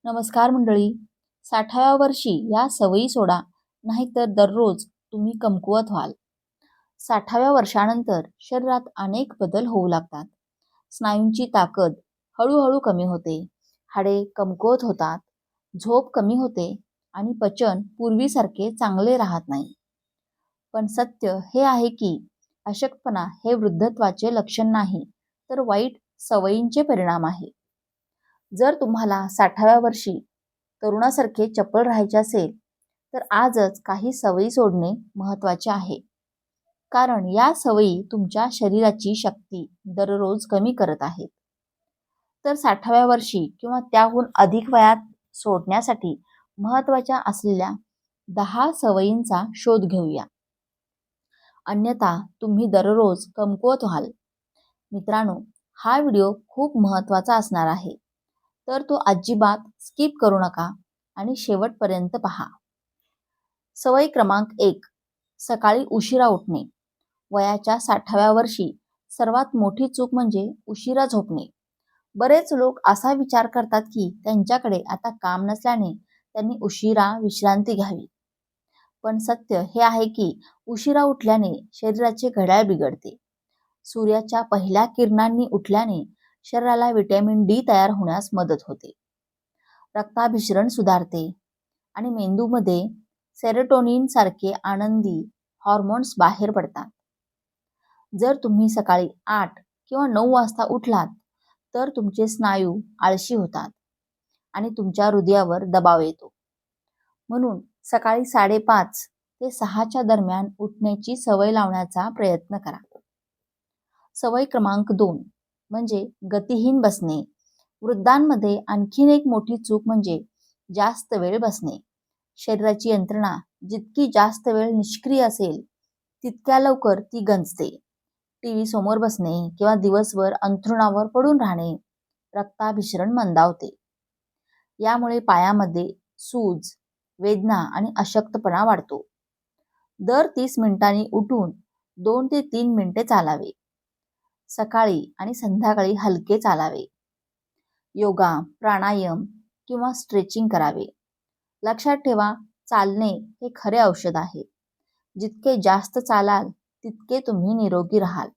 नमस्कार मंडळी. 60व्या वर्षी या सवयी सोडा, नाहीतर दररोज तुम्ही कमकुवत व्हाल. 60व्या वर्षानंतर शरीरात अनेक बदल होऊ लागतात. स्नायूंची ताकद हळूहळू कमी होते, हाडे कमकुवत होतात, झोप कमी होते आणि पचन पूर्वीसारखे चांगले राहत नाही. पण सत्य हे आहे की अशक्तपणा हे वृद्धत्वाचे लक्षण नाही, तर वाईट सवयींचे परिणाम आहे. जर तुम्हाला 60व्या वर्षी तरुणासारखे चपळ राहायचे असेल, तर आजच काही सवयी सोडणे महत्त्वाचे आहे. कारण या सवयी तुमच्या शरीराची शक्ती दररोज कमी करत आहेत. तर 60व्या वर्षी किंवा त्याहून अधिक वयात सोडण्यासाठी महत्त्वाच्या असलेल्या 10 सवयींचा शोध घेऊया. अन्यथा तुम्ही दररोज कमकुवत व्हाल. मित्रांनो, हा व्हिडिओ खूप महत्त्वाचा असणार आहे. तर तो अजिबात स्किप करू नका आणि शेवटपर्यंत पहा. सवय क्रमांक 1. सकाळी उशिरा उठणे. वयाच्या 60व्या वर्षी सर्वात मोठी चूक म्हणजे उशिरा झोपणे. बरेच लोक असा विचार करतात की त्यांच्याकडे आता काम नसल्याने त्यांनी उशिरा विश्रांती घ्यावी. पण सत्य हे आहे की उशिरा उठल्याने शरीराचे घड्याळ बिघडते. सूर्याच्या पहिल्या किरणांनी उठल्याने शरीराला व्हिटॅमिन डी तयार होण्यास मदत होते. रक्ताभिसरण सुधारते आणि मेंदूमध्ये सेरोटोनिन सारखे आनंदी हॉर्मोन्स बाहेर पडतात. जर तुम्ही सकाळी 8 किंवा 9 वाजता उठलात, तर तुमचे स्नायू आळशी होतात आणि तुमच्या हृदयावर दबाव येतो. म्हणून सकाळी 5:30 ते 6च्या दरम्यान उठण्याची सवय लावण्याचा प्रयत्न करा. सवय क्रमांक 2 म्हणजे गतिहीन बसणे. वृद्धांमध्ये आणखीन एक मोठी चूक म्हणजे जास्त वेळ बसणे. शरीराची यंत्रणा जितकी जास्त वेळ निष्क्रिय असेल, तितक्या लवकर ती गंजते. टीव्ही समोर बसणे किंवा दिवसभर अंथरुणावर पडून राहणे रक्ताभिसरण मंदावते. यामुळे पायामध्ये सूज, वेदना आणि अशक्तपणा वाढतो. दर 30 मिनिटांनी उठून 2 ते 3 मिनिटे चालावे. सकाळी आणि संध्याकाळी हलके चालावे. योगा, प्राणायाम किंवा स्ट्रेचिंग करावे. लक्षात ठेवा, चालणे हे खरे औषध आहे. जितके जास्त चालाल तितके तुम्ही निरोगी राहाल.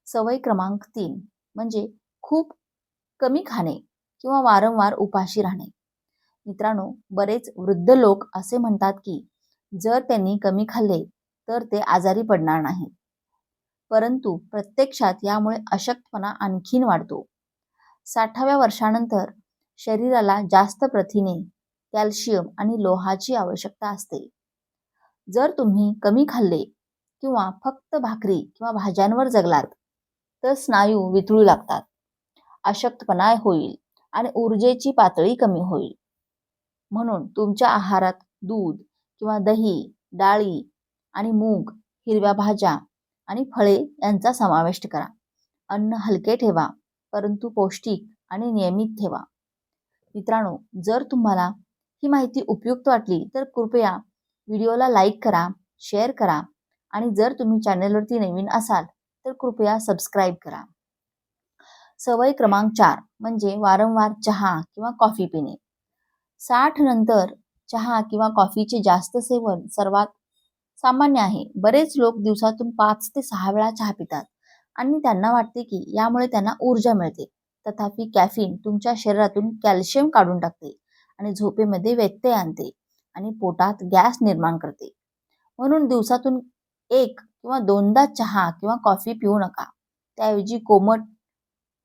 सवय क्रमांक 3 म्हणजे खूप कमी खाणे किंवा वारंवार उपाशी राहणे. मित्रांनो, बरेच वृद्ध लोक असे म्हणतात की जर त्यांनी कमी खाल्ले तर ते आजारी पडणार नाहीत. परंतु प्रत्यक्षात यामुळे अशक्तपणा आणखीन वाढतो. 60व्या वर्षानंतर शरीराला जास्त प्रथिने, कॅल्शियम आणि लोहाची आवश्यकता असते. जर तुम्ही कमी खाल्ले किंवा फक्त भाकरी किंवा भाज्यांवर जगलात, तर स्नायू वितळू लागतात, अशक्तपणा होईल आणि ऊर्जेची पातळी कमी होईल. म्हणून तुमच्या आहारात दूध किंवा दही, डाळी आणि मूग, हिरव्या भाज्या आणि फळे यांचा समावेश करा. अन्न हलके ठेवा, परंतु पौष्टिक आणि नियमित ठेवा. मित्रांनो, जर तुम्हाला ही माहिती उपयुक्त वाटली तर कृपया व्हिडिओला लाईक करा, शेअर करा आणि जर तुम्ही चॅनलवरती नवीन असाल तर कृपया सबस्क्राईब करा. सवय क्रमांक 4 म्हणजे वारंवार चहा किंवा कॉफी पिणे. 60 नंतर चहा किंवा कॉफीचे जास्त सेवन सर्वात सामान्य आहे. बरेच लोक दिवसातून 5 ते 6 वेळा चहा पितात आणि त्यांना वाटते की यामुळे त्यांना ऊर्जा मिळते. तथापि कॅफीन तुमच्या शरीरातून कॅल्शियम काढून टाकते आणि झोपेमध्ये व्यत्यय आणते आणि पोटात गॅस निर्माण करते. म्हणून दिवसातून 1 किंवा 2दा चहा किंवा कॉफी पिऊ नका. त्याऐवजी कोमट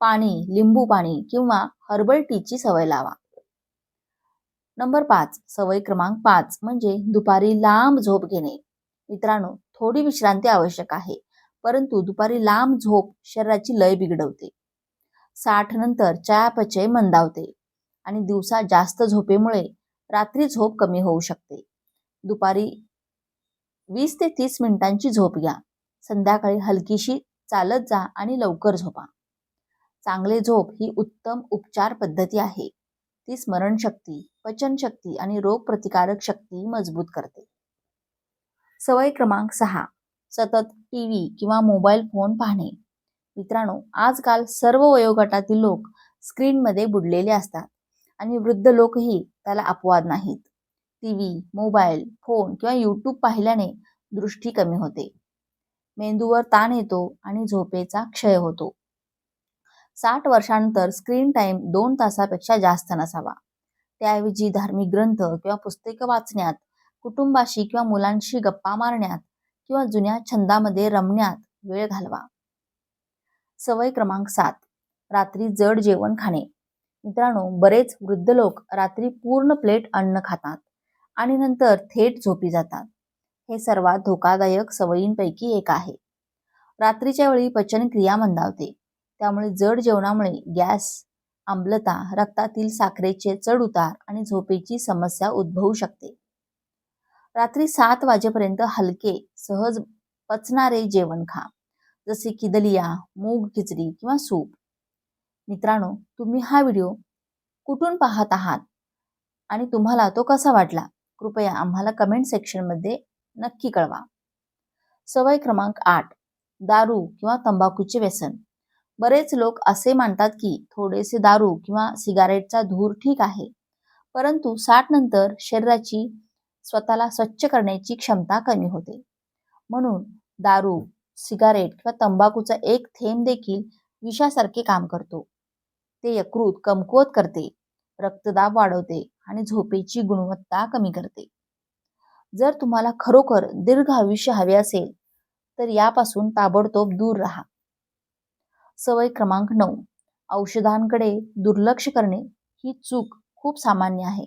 पाणी, लिंबू पाणी किंवा हर्बल टीची सवय लावा. नंबर 5, सवय क्रमांक 5 म्हणजे दुपारी लांब झोप घेणे. मित्रांनो, थोडी विश्रांती आवश्यक आहे, परंतु दुपारी लांब झोप शरीराची लय बिघडवते. 60 नंतर चयापचय मंदावते आणि दिवसा जास्त झोपेमुळे रात्री झोप कमी होऊ शकते. दुपारी 20 ते 30 मिनिटांची झोप घ्या. संध्याकाळी हलकीशी चालत जा आणि लवकर झोपा. चांगले झोप ही उत्तम उपचार पद्धती आहे. ती स्मरणशक्ती, पचनशक्ती आणि रोगप्रतिकारक शक्ती मजबूत करते. सवय क्रमांक 6 सतत टीव्ही किंवा मोबाईल फोन पाहणे. मित्रांनो, आजकाल सर्व वयोगटातील लोक स्क्रीनमध्ये बुडलेले असतात आणि वृद्ध लोकही त्याला अपवाद नाहीत. टीव्ही, मोबाईल, फोन किंवा यूट्यूब पाहिल्याने दृष्टी कमी होते, मेंदूवर ताण येतो आणि झोपेचा क्षय होतो. 60 वर्षांनंतर स्क्रीन टाइम 2 तासापेक्षा जास्त नसावा. त्याऐवजी धार्मिक ग्रंथ किंवा पुस्तकं वाचण्यात, कुटुंबाशी किंवा मुलांशी गप्पा मारण्यात किंवा जुन्या छंदामध्ये रमण्यात वेळ घालवा. सवय क्रमांक 7. रात्री जड जेवण खाणे. मित्रांनो, बरेच वृद्ध लोक रात्री पूर्ण प्लेट अन्न खातात आणि नंतर थेट झोपी जातात. हे सर्वात धोकादायक सवयींपैकी एक आहे. रात्रीच्या वेळी पचनक्रिया मंदावते, त्यामुळे जड जेवणामुळे गॅस, आम्लता, रक्तातील साखरेचे चढ-उतार आणि झोपेची समस्या उद्भवू शकते. रात्री 7 वाजेपर्यंत हलके, सहज पचणारे जेवण खा, जसे की दलिया, मूग खिचडी किंवा सूप. मित्रांनो, तुम्ही हा व्हिडिओ कुठून पाहत आहात आणि तुम्हाला तो कसा वाटला? कृपया आम्हाला कमेंट सेक्शनमध्ये नक्की कळवा. सवय क्रमांक 8. दारू किंवा तंबाखूचे व्यसन. बरेच लोक असे मानतात की थोडेसे दारू किंवा सिगारेटचा धूर ठीक आहे, परंतु 60 नंतर शरीराची स्वतःला स्वच्छ करण्याची क्षमता कमी होते. म्हणून दारू, सिगारेट किंवा तंबाखूचा एक थेंब देखील विषासारखे काम करतो. ते यकृत कमकुवत करते, रक्तदाब वाढवते आणि झोपेची गुणवत्ता कमी करते. जर तुम्हाला खरोखर दीर्घ आयुष्य हवे असेल तर यापासून ताबडतोब दूर राहा. सवय क्रमांक 9. औषधांकडे दुर्लक्ष करणे ही चूक खूप सामान्य आहे.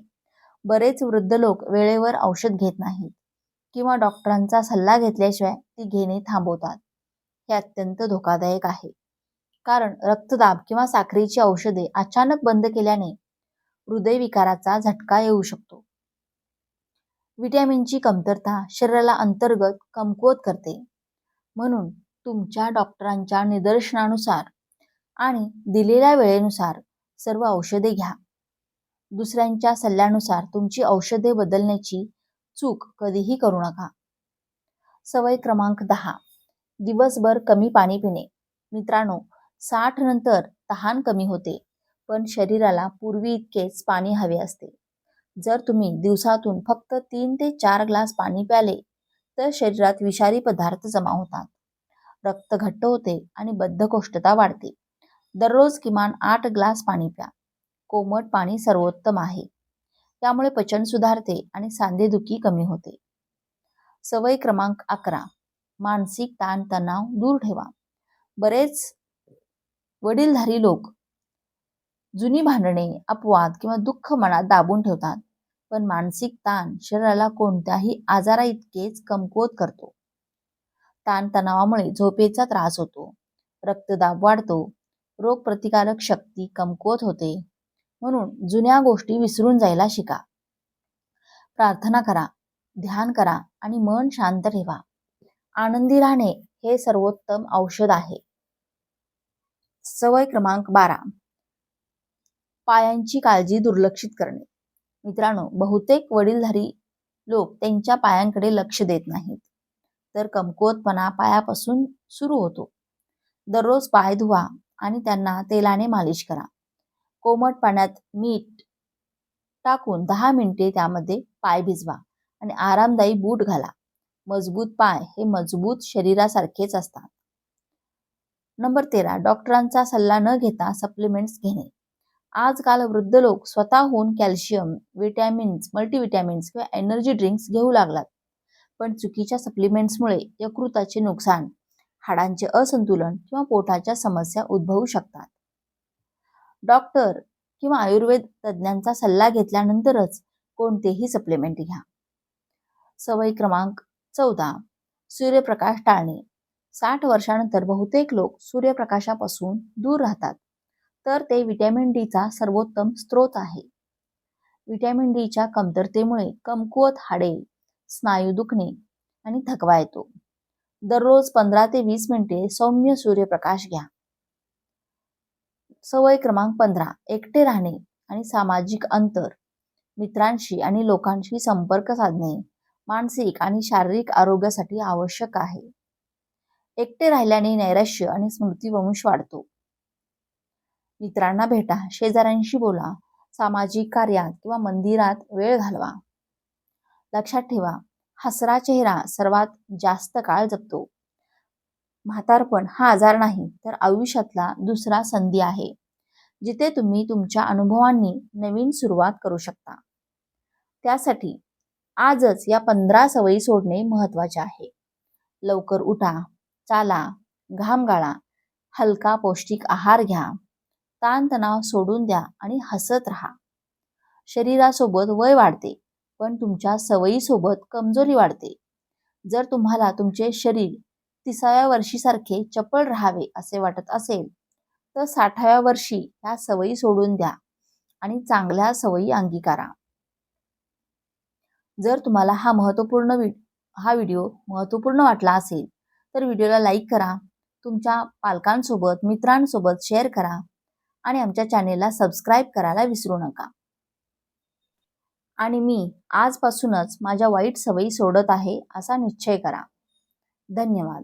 बरेच वृद्ध लोक वेळेवर औषध घेत नाहीत किंवा डॉक्टरांचा सल्ला घेतल्याशिवाय ती घेणे थांबवतात. हे अत्यंत धोकादायक आहे, कारण रक्तदाब किंवा साखरेची औषधे अचानक बंद केल्याने हृदयविकाराचा झटका येऊ शकतो. व्हिटॅमिनची कमतरता शरीराला अंतर्गत कमकुवत करते. म्हणून तुमच्या डॉक्टरांच्या निदर्शनानुसार आणि दिलेल्या वेळेनुसार सर्व औषधे घ्या. दुसऱ्यांच्या सल्ल्यानुसार तुमची औषधे बदलण्याची चूक कधीही करू नका. सवय क्रमांक 10. दिवसभर कमी पाणी पिणे. मित्रांनो, 60 नंतर तहान कमी होते, पण शरीराला पूर्वी इतकेच पाणी हवे असते. जर तुम्ही दिवसातून फक्त 3 ते 4 ग्लास पाणी प्याले तर शरीरात विषारी पदार्थ जमा होतात, रक्त घट्ट होते आणि बद्धकोष्ठता वाढते. दररोज किमान 8 ग्लास पाणी प्या. कोमट पाणी सर्वोत्तम आहे. त्यामुळे पचन सुधारते आणि सांधेदुखी कमी होते. सवय क्रमांक 11. मानसिक ताण तणाव दूर ठेवा. बरेच वडीलधारी लोक जुनी भांडणे, अपवाद किंवा दुःख मनात दाबून ठेवतात, पण मानसिक ताण शरीराला कोणत्याही आजाराइतकेच कमकुवत करतो. ताणतणावामुळे झोपेचा त्रास होतो, रक्तदाब वाढतो, रोगप्रतिकारक शक्ती कमकुवत होते. म्हणून जुन्या गोष्टी विसरून जायला शिका. प्रार्थना करा, ध्यान करा आणि मन शांत ठेवा. आनंदी राहणे हे सर्वोत्तम औषध आहे. सवय क्रमांक 12. पायांची काळजी दुर्लक्षित करणे. मित्रांनो, बहुतेक वडीलधारी लोक त्यांच्या पायांकडे लक्ष देत नाहीत, तर कमकुवतपणा पायापासून सुरू होतो. दररोज पाय धुवा आणि त्यांना तेलाने मालिश करा. कोमट पाण्यात मीठ टाकून 10 मिनिटे त्यामध्ये पाय भिजवा आणि आरामदायी बूट घाला. मजबूत पाय हे मजबूत शरीरासारखेच असतात. नंबर 13. डॉक्टरांचा सल्ला न घेता सप्लिमेंट्स घेणे. आजकाल वृद्ध लोक स्वतःहून कॅल्शियम, विटॅमिन्स, मल्टीविटॅमिन्स किंवा एनर्जी ड्रिंक्स घेऊ लागतात. पण चुकीच्या सप्लिमेंट्समुळे यकृताचे नुकसान, हाडांचे असंतुलन किंवा पोटाच्या समस्या उद्भवू शकतात. डॉक्टर किंवा आयुर्वेद तज्ज्ञांचा सल्ला घेतल्यानंतरच कोणतेही सप्लिमेंट घ्या. सवय क्रमांक 14. सूर्यप्रकाश टाळणे. 60 वर्षानंतर बहुतेक लोक सूर्यप्रकाशापासून दूर राहतात, तर ते व्हिटॅमिन डीचा सर्वोत्तम स्रोत आहे. व्हिटॅमिन डीच्या कमतरतेमुळे कमकुवत हाडे, स्नायू दुखणे आणि थकवा येतो. दररोज 15 ते 20 मिनिटे सौम्य सूर्यप्रकाश घ्या. सवय क्रमांक 15. एकटे राहणे आणि सामाजिक अंतर. मित्रांशी आणि लोकांशी संपर्क साधणे मानसिक आणि शारीरिक आरोग्यासाठी आवश्यक आहे. एकटे राहिल्याने नैराश्य आणि स्मृतिभ्रंश वाढतो. मित्रांना भेटा, शेजाऱ्यांशी बोला, सामाजिक कार्यात किंवा मंदिरात वेळ घालवा. लक्षात ठेवा, हसरा चेहरा सर्वात जास्त काळ जगतो. म्हातारपण हा आजार नाही, तर आयुष्यातला दुसरा संधी आहे, जिथे तुम्ही तुमच्या अनुभवांनी नवीन सुरुवात करू शकता. त्यासाठी आजच या 15 सवयी सोडणे महत्त्वाचे आहे. लवकर उठा, चाला, घाम गाळा, हलका पौष्टिक आहार घ्या, ताणतणाव सोडून द्या आणि हसत राहा. शरीरासोबत वय वाढते, पण तुमच्या सवयीसोबत कमजोरी वाढते. जर तुम्हाला तुमचे शरीर 30व्या वर्षीसारखे चपळ राहावे असे वाटत असेल, तर 60व्या वर्षी ह्या सवयी सोडून द्या आणि चांगल्या सवयी अंगीकारा. जर तुम्हाला हा व्हिडिओ महत्त्वपूर्ण वाटला असेल, तर व्हिडिओला लाईक करा, तुमच्या पालकांसोबत, मित्रांसोबत शेअर करा आणि आमच्या चॅनेलला सबस्क्राईब करायला विसरू नका. आणि मी आजपासूनच माझ्या वाईट सवयी सोडत आहे असा निश्चय करा. धन्यवाद.